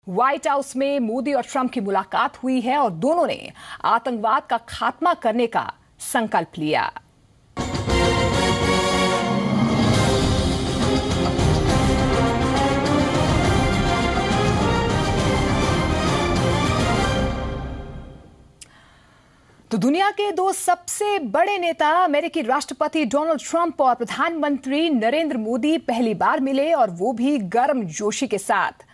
White house में मोदी और Trump की मुलाकात हुई है और दोनों ने आतंकवाद का खात्मा करने का संकल्प लिया। तो दुनिया के दो सबसे बड़े नेता अमेरिकी राष्ट्रपति डोनाल्ड ट्रंप और प्रधानमंत्री नरेंद्र मोदी पहली बार मिले और वो भी गर्मजोशी के साथ।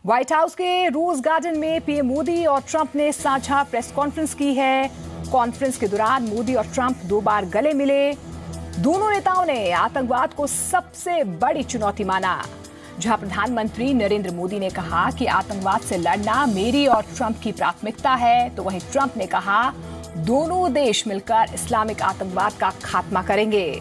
व्हाइट हाउस के रोज गार्डन में पीएम मोदी और ट्रंप ने साझा प्रेस कॉन्फ्रेंस की है। कॉन्फ्रेंस के दौरान मोदी और ट्रंप 2 बार गले मिले। दोनों नेताओं ने आतंकवाद को सबसे बड़ी चुनौती माना। जहां प्रधानमंत्री नरेंद्र मोदी ने कहा कि आतंकवाद से लड़ना मेरी और ट्रंप की प्राथमिकता है, तो वहीं ट्रंप ने कहा दोनों देश मिलकर इस्लामिक आतंकवाद का खात्मा करेंगे।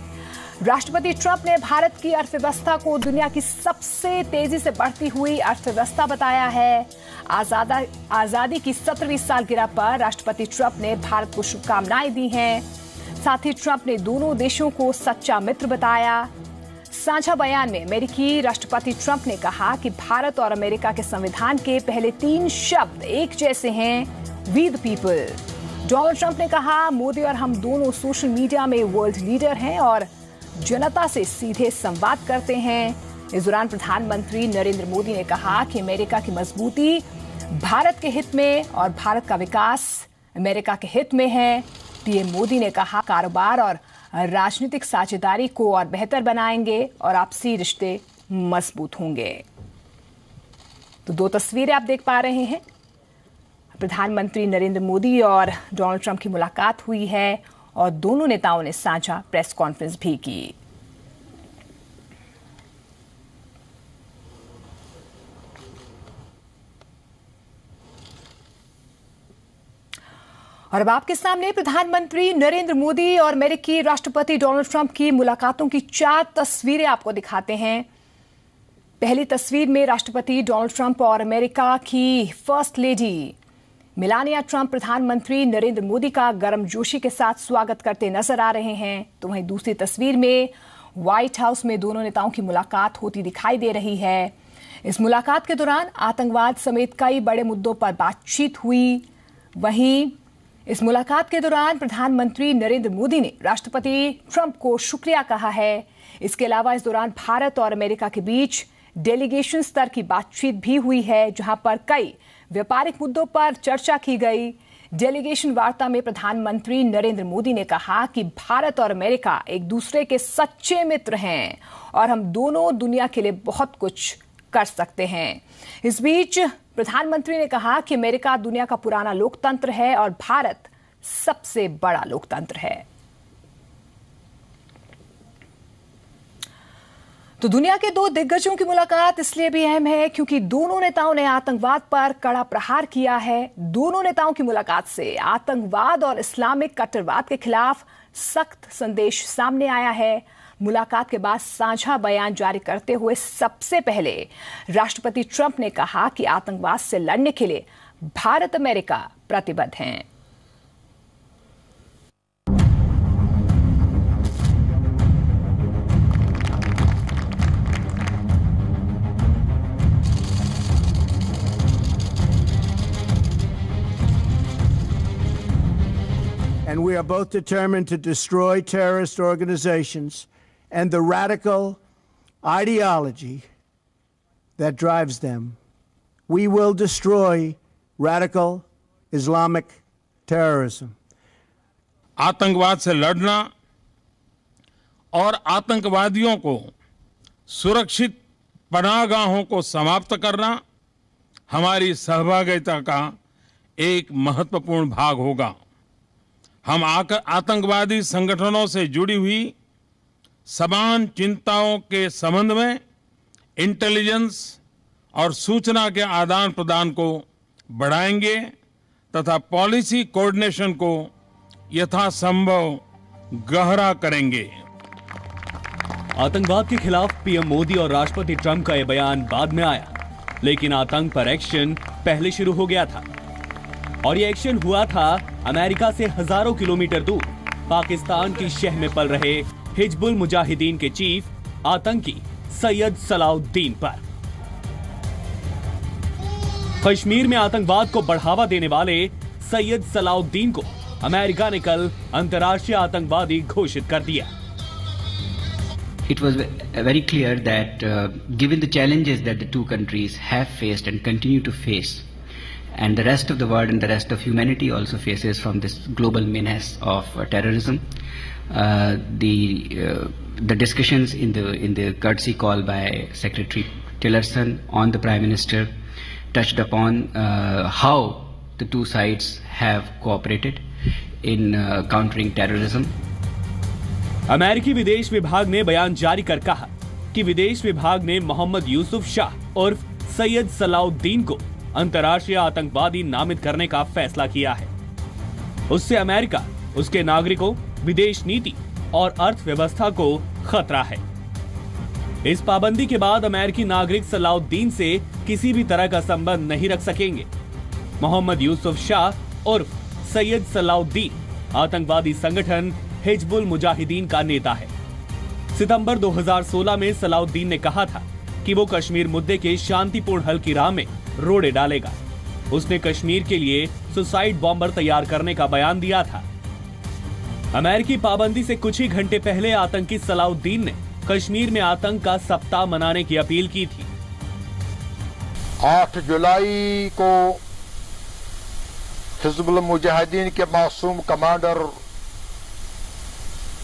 राष्ट्रपति ट्रंप ने भारत की अर्थव्यवस्था को दुनिया की सबसे तेजी से बढ़ती हुई अर्थव्यवस्था बताया है। आजादी की 17वीं सालगिरह पर राष्ट्रपति ट्रंप ने भारत को शुभकामनाएं दी हैं। साथ ही ट्रंप ने दोनों देशों को सच्चा मित्र बताया। साझा बयान में अमेरिकी राष्ट्रपति ट्रंप ने कहा कि भारत और अमेरिका के संविधान के पहले 3 शब्द एक जैसे हैं, we the people. Donald Trump ने कहा मोदी और हम दोनों सोशल मीडिया में वर्ल्ड लीडर हैं और जनता से सीधे संवाद करते हैं। इस दौरान प्रधानमंत्री नरेंद्र मोदी ने कहा कि अमेरिका की मजबूती भारत के हित में और भारत का विकास अमेरिका के हित में है। पीएम मोदी ने कहा कारोबार और राजनीतिक साझेदारी को और बेहतर बनाएंगे और आपसी रिश्ते मजबूत होंगे। तो 2 तस्वीरें आप देख पा रहे हैं। प्रधानमंत्री नरेंद्र मोदी और डोनाल्ड ट्रंप की मुलाकात हुई है और दोनों नेताओं ने साझा प्रेस कॉन्फ्रेंस भी की। और अब आपके सामने प्रधानमंत्री नरेंद्र मोदी और अमेरिकी राष्ट्रपति डोनाल्ड ट्रंप की मुलाकातों की 4 तस्वीरें आपको दिखाते हैं। पहली तस्वीर में राष्ट्रपति डोनाल्ड ट्रंप और अमेरिका की फर्स्ट लेडी मेलानिया ट्रंप प्रधानमंत्री नरेंद्र मोदी का गर्मजोशी के साथ स्वागत करते नजर आ रहे हैं। तो वहीं दूसरी तस्वीर में व्हाइट हाउस में दोनों नेताओं की मुलाकात होती दिखाई दे रही है। इस मुलाकात के दौरान आतंकवाद समेत कई बड़े मुद्दों पर बातचीत हुई। वहीं इस मुलाकात के दौरान प्रधानमंत्री नरेंद्र मोदी ने राष्ट्रपति ट्रंप को शुक्रिया कहा है। इसके अलावा इस दौरान भारत और अमेरिका के बीच डेलीगेशन स्तर की बातचीत भी हुई है, जहां पर कई व्यापारिक मुद्दों पर चर्चा की गई। डेलीगेशन वार्ता में प्रधानमंत्री नरेंद्र मोदी ने कहा कि भारत और अमेरिका एक दूसरे के सच्चे मित्र हैं और हम दोनों दुनिया के लिए बहुत कुछ कर सकते हैं। इस बीच प्रधानमंत्री ने कहा कि अमेरिका दुनिया का पुराना लोकतंत्र है और भारत सबसे बड़ा लोकतंत्र है। तो दुनिया के 2 दिग्गजों की मुलाकात इसलिए भी अहम है क्योंकि दोनों नेताओं ने आतंकवाद पर कड़ा प्रहार किया है। दोनों नेताओं की मुलाकात से आतंकवाद और इस्लामिक कट्टरवाद के खिलाफ सख्त संदेश सामने आया है। मुलाकात के बाद साझा बयान जारी करते हुए सबसे पहले राष्ट्रपति ट्रंप ने कहा कि आतंकवाद से लड़ने के लिए भारत अमेरिका प्रतिबद्ध हैं। And we are both determined to destroy terrorist organizations and the radical ideology that drives them. We will destroy radical Islamic terrorism. आतंकवाद से लड़ना और आतंकवादियों को सुरक्षित पनाहगाहों को समाप्त करना हमारी सहभागिता का एक महत्वपूर्ण भाग होगा। हम आतंकवादी संगठनों से जुड़ी हुई समान चिंताओं के संबंध में इंटेलिजेंस और सूचना के आदान प्रदान को बढ़ाएंगे तथा पॉलिसी कोऑर्डिनेशन को यथासंभव गहरा करेंगे। आतंकवाद के खिलाफ पीएम मोदी और राष्ट्रपति ट्रंप का यह बयान बाद में आया, लेकिन आतंक पर एक्शन पहले शुरू हो गया था और यह एक्शन हुआ था अमेरिका से हजारों किलोमीटर दूर पाकिस्तान की शह में पल रहे हिजबुल मुजाहिदीन के चीफ आतंकी सैयद सलाउद्दीन पर। कश्मीर में आतंकवाद को बढ़ावा देने वाले सैयद सलाउद्दीन को अमेरिका ने कल अंतर्राष्ट्रीय आतंकवादी घोषित कर दिया। It was very clear that given the challenges that the two countries have faced and continue to face, and the rest of the world and the rest of humanity also faces from this global menace of terrorism, the discussions in the courtesy call by Secretary Tillerson on the Prime Minister touched upon how the two sides have cooperated in countering terrorism. अमेरिकी विदेश विभाग ने बयान जारी कर कहा कि विदेश विभाग ने मोहम्मद यूसुफ शाह उर्फ सैयद सलाउद्दीन को अंतर्राष्ट्रीय आतंकवादी नामित करने का फैसला किया है। उससे अमेरिका, उसके नागरिकों, विदेश नीति और अर्थव्यवस्था को खतरा है। इस पाबंदी के बाद अमेरिकी नागरिक सलाउद्दीन से किसी भी तरह का संबंध नहीं रख सकेंगे। मोहम्मद यूसुफ शाह उर्फ सैयद सलाउद्दीन आतंकवादी संगठन हिजबुल मुजाहिदीन का नेता है। सितंबर 2016 में सलाउद्दीन ने कहा था कि वो कश्मीर मुद्दे के शांतिपूर्ण हल की राह में रोड़े डालेगा। उसने कश्मीर के लिए सुसाइड बॉम्बर तैयार करने का बयान दिया था। अमेरिकी पाबंदी से कुछ ही घंटे पहले आतंकी सलाउद्दीन ने कश्मीर में आतंक का सप्ताह मनाने की अपील की थी। 8 जुलाई को हिजबुल मुजाहिदीन के मासूम कमांडर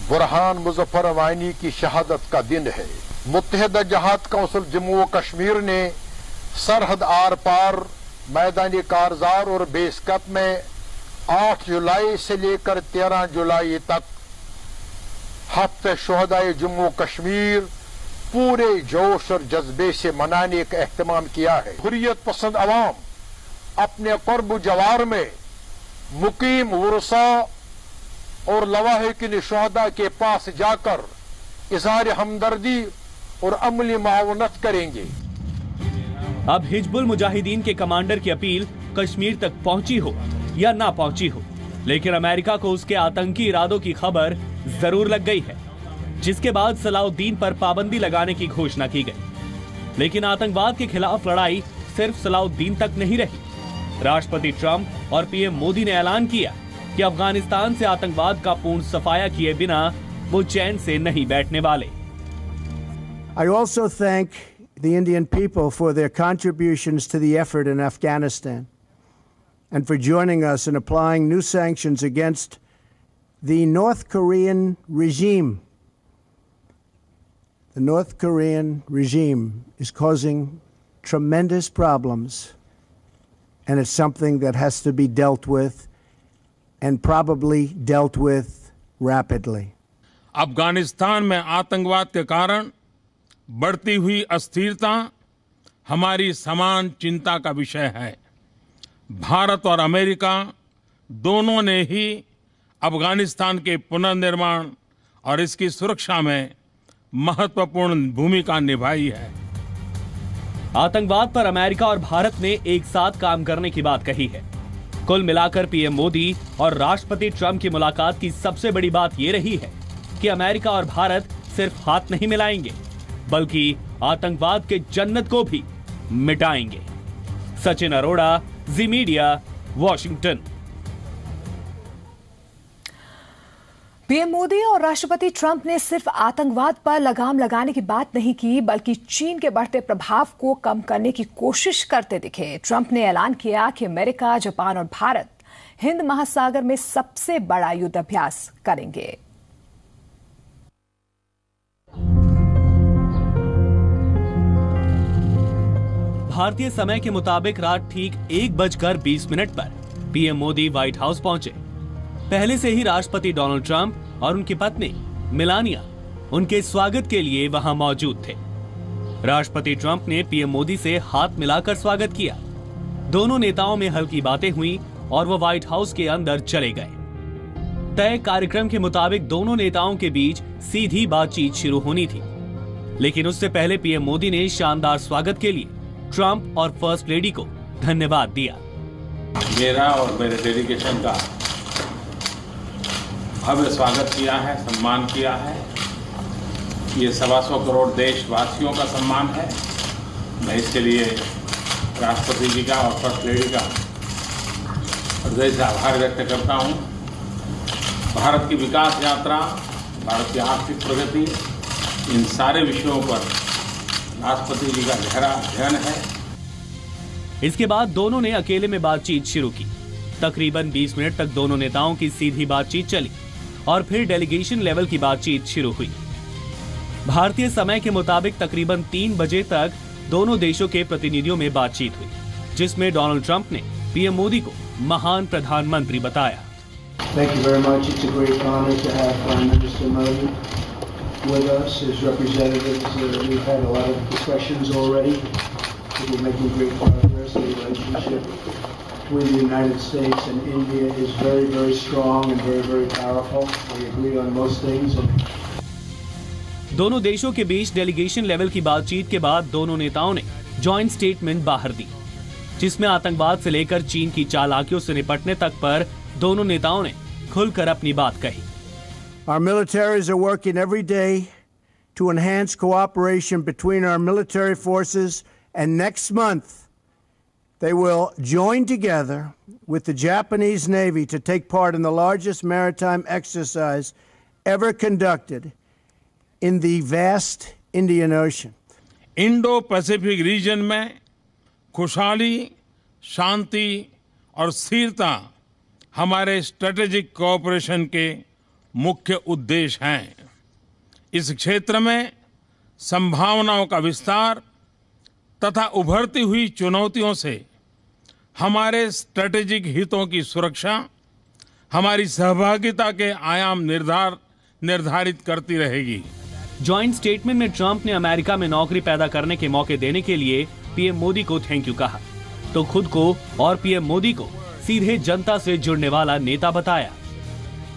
बुरहान मुजफ्फर वानी की शहादत का दिन है। मुत्तहिदा जहाद काउंसिल जम्मू व कश्मीर ने सरहद आर पार मैदानी कारजार और बेस कैंप में 8 जुलाई से लेकर 13 जुलाई तक हफ्ते शुहदाए जम्मू कश्मीर पूरे जोश और जज्बे से मनाने का एहतमाम किया है। हुर्रियत पसंद अवाम अपने क़ुर्ब जवार में मुकीम वुरसा और लवाहिकीन शुहदा के पास जाकर इज़हार हमदर्दी और अमली मावनत करेंगे। अब हिजबुल मुजाहिदीन के कमांडर की अपील कश्मीर तक पहुंची हो या ना पहुंची हो, लेकिन अमेरिका को उसके आतंकी इरादों की खबर जरूर लग गई है, जिसके बाद सलाउद्दीन पर पाबंदी लगाने की घोषणा की गई। लेकिन आतंकवाद के खिलाफ लड़ाई सिर्फ सलाउद्दीन तक नहीं रही। राष्ट्रपति ट्रंप और पीएम मोदी ने ऐलान किया कि अफगानिस्तान से आतंकवाद का पूर्ण सफाया किए बिना वो चैन से नहीं बैठने वाले। I also thank the Indian people for their contributions to the effort in Afghanistan and for joining us in applying new sanctions against the North Korean regime. The North Korean regime is causing tremendous problems, and it's something that has to be dealt with and probably dealt with rapidly. Afghanistan में आतंकवाद के कारण बढ़ती हुई अस्थिरता हमारी समान चिंता का विषय है। भारत और अमेरिका दोनों ने ही अफगानिस्तान के पुनर्निर्माण और इसकी सुरक्षा में महत्वपूर्ण भूमिका निभाई है। आतंकवाद पर अमेरिका और भारत ने एक साथ काम करने की बात कही है। कुल मिलाकर पीएम मोदी और राष्ट्रपति ट्रंप की मुलाकात की सबसे बड़ी बात यह रही है कि अमेरिका और भारत सिर्फ हाथ नहीं मिलाएंगे, बल्कि आतंकवाद के जन्नत को भी मिटाएंगे। सचिन अरोड़ा, जी मीडिया, वॉशिंगटन। पीएम मोदी और राष्ट्रपति ट्रंप ने सिर्फ आतंकवाद पर लगाम लगाने की बात नहीं की, बल्कि चीन के बढ़ते प्रभाव को कम करने की कोशिश करते दिखे। ट्रंप ने ऐलान किया कि अमेरिका, जापान और भारत हिंद महासागर में सबसे बड़ा युद्ध अभ्यास करेंगे। भारतीय समय के मुताबिक रात ठीक 1:20 पर पीएम मोदी व्हाइट हाउस पहुंचे। पहले से ही राष्ट्रपति डोनाल्ड ट्रंप और उनकी पत्नी मेलानिया उनके स्वागत के लिए वहां मौजूद थे। राष्ट्रपति ट्रंप ने पीएम मोदी से हाथ मिलाकर स्वागत किया। दोनों नेताओं में हल्की बातें हुई और वो व्हाइट हाउस के अंदर चले गए। तय कार्यक्रम के मुताबिक दोनों नेताओं के बीच सीधी बातचीत शुरू होनी थी, लेकिन उससे पहले पीएम मोदी ने शानदार स्वागत के लिए ट्रंप और फर्स्ट लेडी को धन्यवाद दिया। मेरा और मेरे डेलीगेशन का भव्य स्वागत किया है, सम्मान किया है। ये 125 करोड़ देशवासियों का सम्मान है। मैं इसके लिए राष्ट्रपति जी का और फर्स्ट लेडी का हृदय से आभार व्यक्त करता हूँ। भारत की विकास यात्रा, भारत की आर्थिक प्रगति, इन सारे विषयों पर राष्ट्रपति जी का गहरा अध्ययन है। इसके बाद दोनों ने अकेले में बातचीत शुरू की। तकरीबन 20 मिनट तक दोनों नेताओं की सीधी बातचीत चली और फिर डेलीगेशन लेवल की बातचीत शुरू हुई। भारतीय समय के मुताबिक तकरीबन 3 बजे तक दोनों देशों के प्रतिनिधियों में बातचीत हुई, जिसमें डोनाल्ड ट्रंप ने पीएम मोदी को महान प्रधानमंत्री बताया। Thank you very much. It's a great honor to have Prime Minister Modi with us as representatives. We've had a lot of discussions already. We're making great progress. The relationship between the United States and India is very, very strong and very, very powerful. We agree on most things. दोनों देशों के बीच delegation level की बातचीत के बाद दोनों नेताओं ने जॉइंट स्टेटमेंट बाहर दी, जिसमें आतंकवाद से लेकर चीन की चालाकियों से निपटने तक पर दोनों नेताओं ने खुलकर अपनी बात कही। Our militaries are working every day to enhance cooperation between our military forces, and next month they will join together with the Japanese Navy to take part in the largest maritime exercise ever conducted in the vast Indian Ocean. Indo Pacific region में खुशहाली, शांति और स्थिरता हमारे strategic cooperation के मुख्य उद्देश्य हैं। इस क्षेत्र में संभावनाओं का विस्तार तथा उभरती हुई चुनौतियों से हमारे स्ट्रेटेजिक हितों की सुरक्षा हमारी सहभागिता के आयाम निर्धारित करती रहेगी। जॉइंट स्टेटमेंट में ट्रंप ने अमेरिका में नौकरी पैदा करने के मौके देने के लिए पीएम मोदी को थैंक यू कहा, तो खुद को और पीएम मोदी को सीधे जनता से जुड़ने वाला नेता बताया।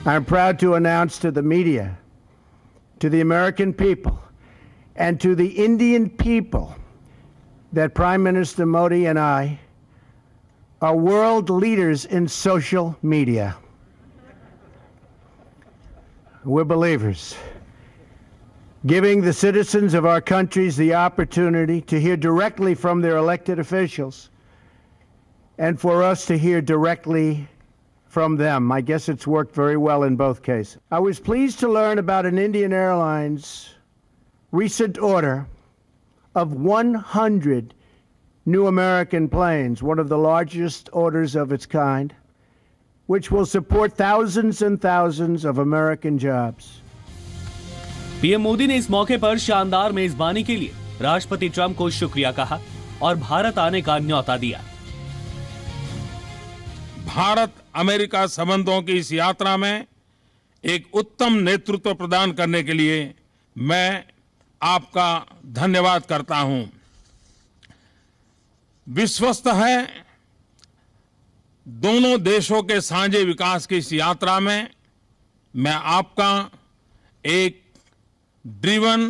I'm proud to announce to the media, to the American people, and to the Indian people that Prime Minister Modi and I are world leaders in social media. We're believers. Giving the citizens of our countries the opportunity to hear directly from their elected officials and for us to hear directly from them. I guess it's worked very well in both cases. I was pleased to learn about an Indian Airlines recent order of 100 new American planes, one of the largest orders of its kind, which will support thousands and thousands of American jobs. PM Modi ने इस मौके पर शानदार मेजबानी के लिए राष्ट्रपति Trump को शुक्रिया कहा और भारत आने का न्योता दिया। भारत अमेरिका संबंधों की इस यात्रा में एक उत्तम नेतृत्व प्रदान करने के लिए मैं आपका धन्यवाद करता हूं। विश्वस्त है, दोनों देशों के साझे विकास की इस यात्रा में मैं आपका एक ड्रिवन,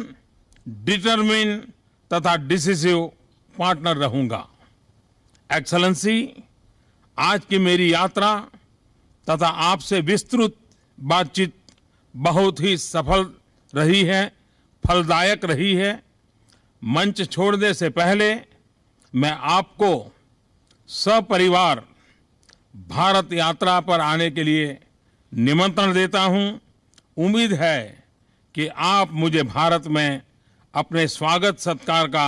डिटरमिन तथा डिसिसिव पार्टनर रहूंगा। एक्सेलेंसी, आज की मेरी यात्रा तथा आपसे विस्तृत बातचीत बहुत ही सफल रही है, फलदायक रही है। मंच छोड़ने से पहले मैं आपको सपरिवार भारत यात्रा पर आने के लिए निमंत्रण देता हूं। उम्मीद है कि आप मुझे भारत में अपने स्वागत सत्कार का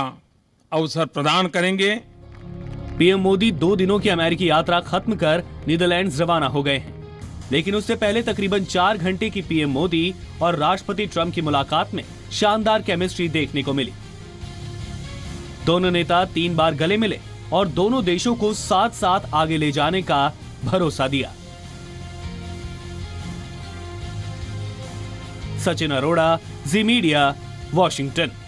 अवसर प्रदान करेंगे। पीएम मोदी 2 दिनों की अमेरिकी यात्रा खत्म कर नीदरलैंड्स रवाना हो गए हैं, लेकिन उससे पहले तकरीबन 4 घंटे की पीएम मोदी और राष्ट्रपति ट्रंप की मुलाकात में शानदार केमिस्ट्री देखने को मिली। दोनों नेता 3 बार गले मिले और दोनों देशों को साथ साथ आगे ले जाने का भरोसा दिया। सचिन अरोड़ा, जी मीडिया, वॉशिंगटन।